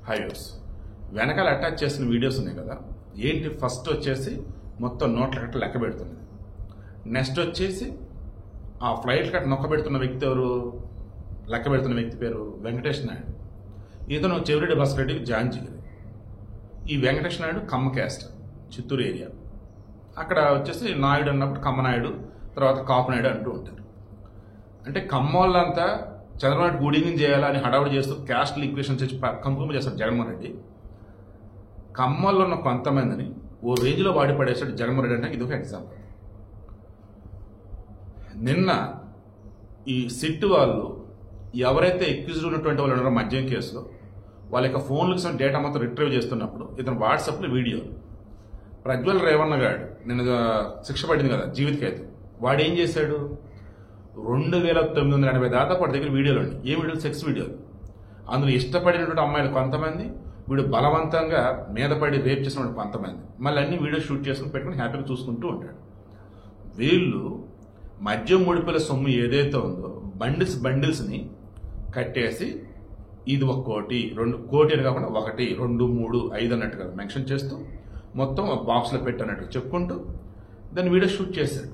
Highways వెనకాల attach చేసిన videos ఉన్నాయి కదా, ఏంటి ఫస్ట్ వచ్చేసి మొత్తం నోట్ల కట్ట లెక్క పెడుతుంది. నెక్స్ట్ వచ్చేసి ఆ ఫ్లైట్ కట్ట నొక్క పెడుతున్న వ్యక్తి ఎవరు? లెక్క పెడుతున్న వ్యక్తి పేరు వెంకటేష్ నాయుడు. ఇతను చెవిరెడ్డి భాస్కర్రెడ్డికి జాయిన్ జిగిరి. ఈ వెంకటేష్ నాయుడు కమ్మ క్యాస్ట్, చిత్తూరు ఏరియా. అక్కడ వచ్చేసి నాయుడు అన్నప్పుడు కమ్మనాయుడు, తర్వాత కాపు నాయుడు అంటూ ఉంటారు. అంటే కమ్మోళ్ళంతా చంద్రబాబు గూడింగ్ చేయాలని హడావుడి చేస్తూ క్యాస్ట్ ఈక్వేషన్ చేసి కంపుకుంపు చేస్తాడు జగన్మోహన్ రెడ్డి. కమ్మల్లో ఉన్న కొంతమందిని ఓ రేంజ్లో వాడి పడేసాడు జగన్మోహన్ రెడ్డి. అంటే ఇది ఒక ఎగ్జాంపుల్. నిన్న ఈ సిట్ వాళ్ళు ఎవరైతే ఎక్యూజ్డ్ ఉన్నటువంటి వాళ్ళు ఉన్నారో మద్యం కేసులో వాళ్ళ యొక్క ఫోన్లకు డేటా మొత్తం రిట్రీవ్ చేస్తున్నప్పుడు ఇతను వాట్సాప్లో వీడియో ప్రజ్వల్ రేవన్న గారు నిన్న శిక్ష పడింది కదా జీవితకైతే, వాడు ఏం చేశాడు? 2980 దాదాపు వాడి దగ్గర వీడియోలు ఉన్నాయి. ఏ వీడియోలు? సెక్స్ వీడియోలు. అందులో ఇష్టపడినటువంటి అమ్మాయిలు కొంతమంది, వీడు బలవంతంగా మీద పడి రేప్ చేసిన కొంతమంది, మళ్ళీ అన్ని వీడియో షూట్ చేసుకుని పెట్టుకుని హ్యాపీగా చూసుకుంటూ ఉంటాడు. వీళ్ళు మద్యం ముడిపిల సొమ్ము ఏదైతే ఉందో బండిల్స్ని కట్టేసి ఇది 1 కోటి 2 కోటి అని కాకుండా 1, 2, 3, 5 అన్నట్టుగా మెన్షన్ చేస్తూ మొత్తం బాక్స్లో పెట్టినట్టుగా చెప్పుకుంటూ దాన్ని వీడియో షూట్ చేశాడు.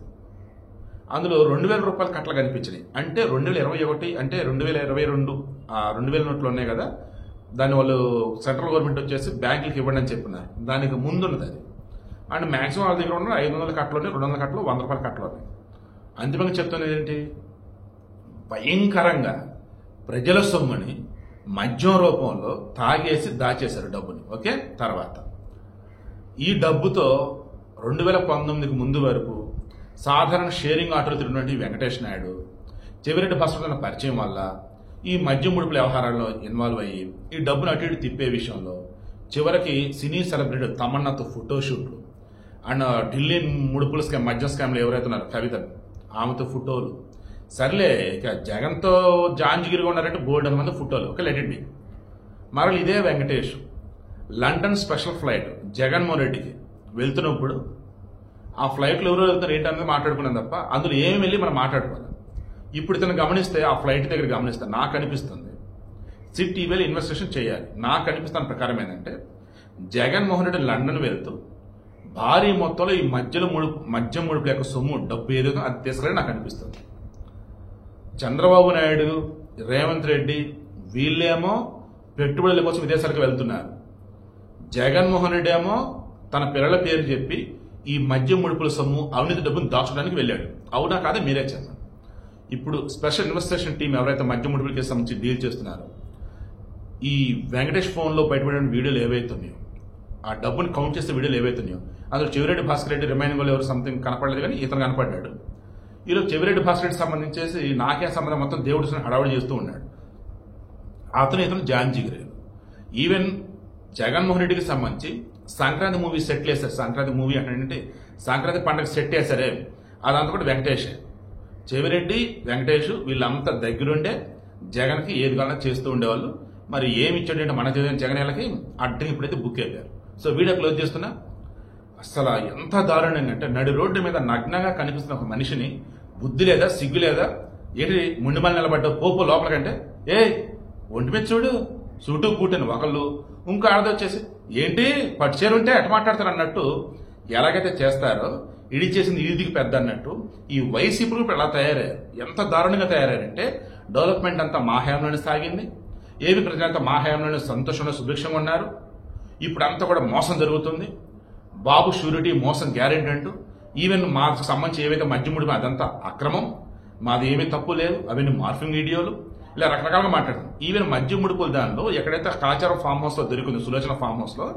అందులో 2000 రూపాయల కట్టలు కనిపించినాయి. అంటే 2021 అంటే 2022 2000 నోట్లు ఉన్నాయి కదా, దాన్ని వాళ్ళు సెంట్రల్ గవర్నమెంట్ వచ్చేసి బ్యాంకులకు ఇవ్వండి అని చెప్పినారు. దానికి ముందున్నది అది. అండ్ మాక్సిమం వాళ్ళ దగ్గర ఉన్న 500 కట్టలు ఉన్నాయి, 200 కట్టలు, 100 రూపాయల కట్టలు ఉన్నాయి. అంతిమంగా చెప్తున్నది ఏంటి? భయంకరంగా ప్రజల సొమ్ముని మద్యం రూపంలో తాగేసి దాచేశారు డబ్బుని. ఓకే, తర్వాత ఈ డబ్బుతో 2019కి ముందు వరకు సాధారణ షేరింగ్ ఆటోలు తిరిగినటువంటి వెంకటేష్ నాయుడు చెవిరెడ్డి భాస్కర్ పరిచయం వల్ల ఈ మద్యం ముడుపుల వ్యవహారాల్లో ఇన్వాల్వ్ అయ్యి ఈ డబ్బును అటు ఇటు తిప్పే విషయంలో చివరికి సినీ సెలబ్రిటీ తమన్నాతో ఫోటోషూట్లు అండ్ ఢిల్లీ ముడుపుల స్కామ్ మద్యం స్కామ్లు ఎవరైతే ఉన్నారో కవిత, ఆమెతో ఫోటోలు. సర్లే, ఇక జగన్తో జాంజిగిరిగా ఉన్నారంటే బోల్డ్ మంది ఫోటోలు. Okay, let it be. మరలు ఇదే Venkatesh London special flight Jaganmohan రెడ్డికి వెళ్తున్నప్పుడు ఆ ఫ్లైట్లో ఎవరో వెళ్తారు ఏంటనేది మాట్లాడుకున్నాం తప్ప అందులో ఏమి వెళ్ళి మనం మాట్లాడుకోవాలి. ఇప్పుడు ఇతను గమనిస్తే ఆ ఫ్లైట్ దగ్గర గమనిస్తే నాకు అనిపిస్తుంది సిట్ ఈవేళ ఇన్వెస్టిగేషన్ చేయాలి. నాకు అనిపిస్తున్న ప్రకారం ఏంటంటే జగన్మోహన్ రెడ్డి లండన్ వెళ్తూ భారీ మొత్తంలో ఈ మద్యం ముడుపుల యొక్క సొమ్ము డబ్బు ఏదో అది తీసుకెళ్ళి నాకు అనిపిస్తుంది. చంద్రబాబు నాయుడు, రేవంత్ రెడ్డి వీళ్ళేమో పెట్టుబడుల కోసం విదేశాలకు వెళ్తున్నారు. జగన్మోహన్ రెడ్డి ఏమో తన పిల్లల పేరు చెప్పి ఈ మద్యం ముడుపుల సొమ్ము అవినీతి డబ్బును దాచుకోవడానికి వెళ్ళాడు. అవునా కాదా మీరే చెప్పండి. ఇప్పుడు స్పెషల్ ఇన్వెస్టిగేషన్ టీం ఎవరైతే మద్యం ముడుపుల కేసు సంబంధించి డీల్ చేస్తున్నారో ఈ వెంకటేష్ ఫోన్లో బయటపడిన వీడియోలు ఏవైతున్నాయో, ఆ డబ్బుని కౌంట్ చేసే వీడియోలు ఏవైతున్నాయో అందులో చెవిరెడ్డి భాస్కర్ రెడ్డి రిమైనింగ్ వాళ్ళు ఎవరు సంథింగ్ కనపడలేదు, కానీ ఇతను కనపడ్డాడు. ఈరోజు చెవిరెడ్డి భాస్కర్ రెడ్డి సంబంధించేసి నాకే సంబంధం మొత్తం దేవుడు హడావుడి చేస్తూ ఉన్నాడు. ఇతను జాన్ జిగిరి. ఈవెన్ జగన్మోహన్ రెడ్డికి సంబంధించి సంక్రాంతి మూవీ సెట్లు వేశారు. సంక్రాంతి మూవీ అంటే సంక్రాంతి పండుగ సెట్ వేశారే, అదంతా కూడా వెంకటేష్, చెవిరెడ్డి, వెంకటేష్ వీళ్ళంతా దగ్గరుండే జగన్కి ఏది కావాలన్నా చేస్తూ ఉండేవాళ్ళు. మరి ఏమి ఇచ్చాడంటే మన జగన్ ఏళ్ళకి అడ్డకి ఇప్పుడైతే బుక్ అయిపోయారు. సో వీడియో క్లోజ్ చేస్తున్నా. అసలు ఎంత దారుణంగా అంటే నడి రోడ్డు మీద నగ్నంగా కనిపిస్తున్న ఒక మనిషిని బుద్ధి లేదా, సిగ్గు లేదా, ఏంటి ముండిమల్లి నిలబడ్డ పోపు లోపలికంటే ఏ ఒంటి మీద చూడు సూటు కూటని ఒకళ్ళు, ఇంకో ఆడది వచ్చేసి ఏంటి పట్టుచేరుంటే ఎట మాట్లాడతారు అన్నట్టు ఎలాగైతే చేస్తారో ఇడి చేసింది ఇదికి పెద్ద అన్నట్టు ఈ వైసీపీ ఇప్పుడు ఎలా తయారయ్యారు, ఎంత దారుణంగా తయారయ్యారంటే డెవలప్మెంట్ అంతా మా హయాంలోనే సాగింది, ఏవి ప్రజలంతా మా హయాంలోనే సంతోషంగా సుభిక్షంగా ఉన్నారు. ఇప్పుడు అంతా కూడా మోసం జరుగుతుంది. బాబు షూరిటీ మోసం గ్యారెంటీ అంటూ ఈవెన్ మాకు సంబంధించి ఏవైతే మద్యం ముడిపో అదంతా అక్రమం, మాది ఏమీ తప్పు లేదు, అవన్నీ మార్ఫింగ్ వీడియోలు, ఇలా రకరకాలుగా మాట్లాడుతుంది. ఈవెన్ మద్యం ముడుపుల దానిలో ఎక్కడైతే కాచారం ఫామ్ హౌస్ లో దొరికింది, సులోచన ఫామ్ హౌస్ లో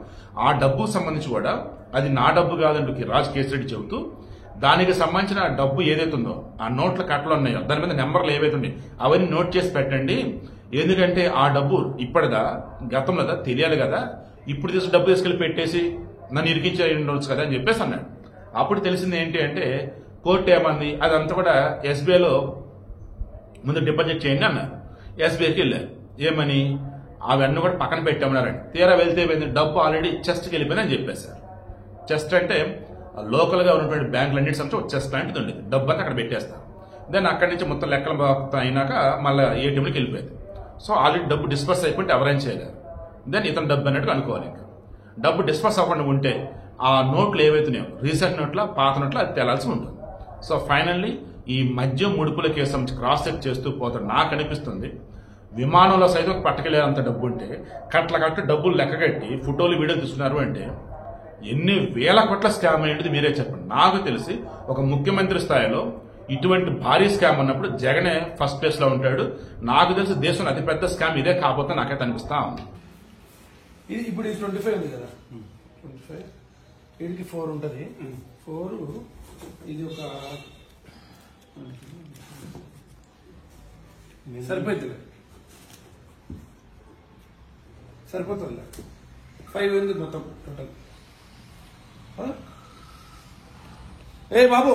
ఆ డబ్బుకు సంబంధించి కూడా అది నా డబ్బు కాదంటూ రాజ్ కేసిరెడ్డి చెబుతూ దానికి సంబంధించిన డబ్బు ఏదైతే ఉందో ఆ నోట్ల కట్టలు ఉన్నాయో దాని మీద నెంబర్లు ఏవైతే ఉన్నాయి అవన్నీ నోట్ చేసి పెట్టండి. ఎందుకంటే ఆ డబ్బు ఇప్పటిదా గతంలోదా తెలియాలి కదా, ఇప్పుడు తీసి డబ్బు తీసుకెళ్లి పెట్టేసి నన్ను ఇరికించే ఉండవచ్చు కదా అని చెప్పేసి అన్నాడు. అప్పుడు తెలిసింది ఏంటి అంటే కోర్టు ఏమంది, అదంతా కూడా ఎస్బీఐలో ముందు డిపాజిట్ చేయండి అన్నారు. ఎస్బీఐకి వెళ్ళారు. ఏమని అవన్నీ కూడా పక్కన పెట్టామన్నారండి. తీరా వెళ్తే డబ్బు ఆల్రెడీ చెస్ట్కి వెళ్ళిపోయిందని చెప్పేశారు. చెస్ట్ అంటే లోకల్గా ఉన్నటువంటి బ్యాంకులన్నిటి సంబంధించి ఒక చెస్ట్ లాంటిది ఉండేది. డబ్బు అంతా అక్కడ పెట్టేస్తారు. దెన్ అక్కడి నుంచి మొత్తం లెక్కలు అయినాక మళ్ళీ ఏటీఎంలోకి వెళ్ళిపోయింది. సో ఆల్రెడీ డబ్బు డిస్పర్స్ అయిపోయింటే ఎవరైనా చేయలేరు. దెన్ ఇతను డబ్బు అన్నట్టు అనుకోవాలి. ఇంకా డబ్బు డిస్పర్స్ అవ్వకుండా ఉంటే ఆ నోట్లు ఏవైతున్నాయో రీసెంట్ నోట్ల పాత నోట్ల అది తేలాల్సి ఉంటుంది. సో ఫైనల్లీ ఈ మద్యం ముడుపుల కేసు క్రాస్ చెక్ చేస్తూ పోతే నాకు అనిపిస్తుంది విమానంలో సైతం పట్టుకెళ్ళేంత డబ్బు ఉంటే కట్ల డబ్బులు లెక్కగట్టి ఫోటోలు వీడియో తీసుకున్నారు అంటే ఎన్ని వేల కోట్ల స్కామ్ అయ్యేది మీరే చెప్పండి. నాకు తెలిసి ఒక ముఖ్యమంత్రి స్థాయిలో ఇటువంటి భారీ స్కామ్ ఉన్నప్పుడు జగనే ఫస్ట్ ప్లేస్ లో ఉంటాడు. నాకు తెలిసి దేశంలో అతిపెద్ద స్కామ్ ఇదే కాకపోతే నాకైతే అనిపిస్తా ఉంది. ఇది ఇప్పుడు 25 ఉంది కదా, 25 వీడికి 4 ఉంటుంది. 4 ఇది ఒక సరిపోతుంది 5 ఉంది మొత్తం టోటల్. ఏ బాబు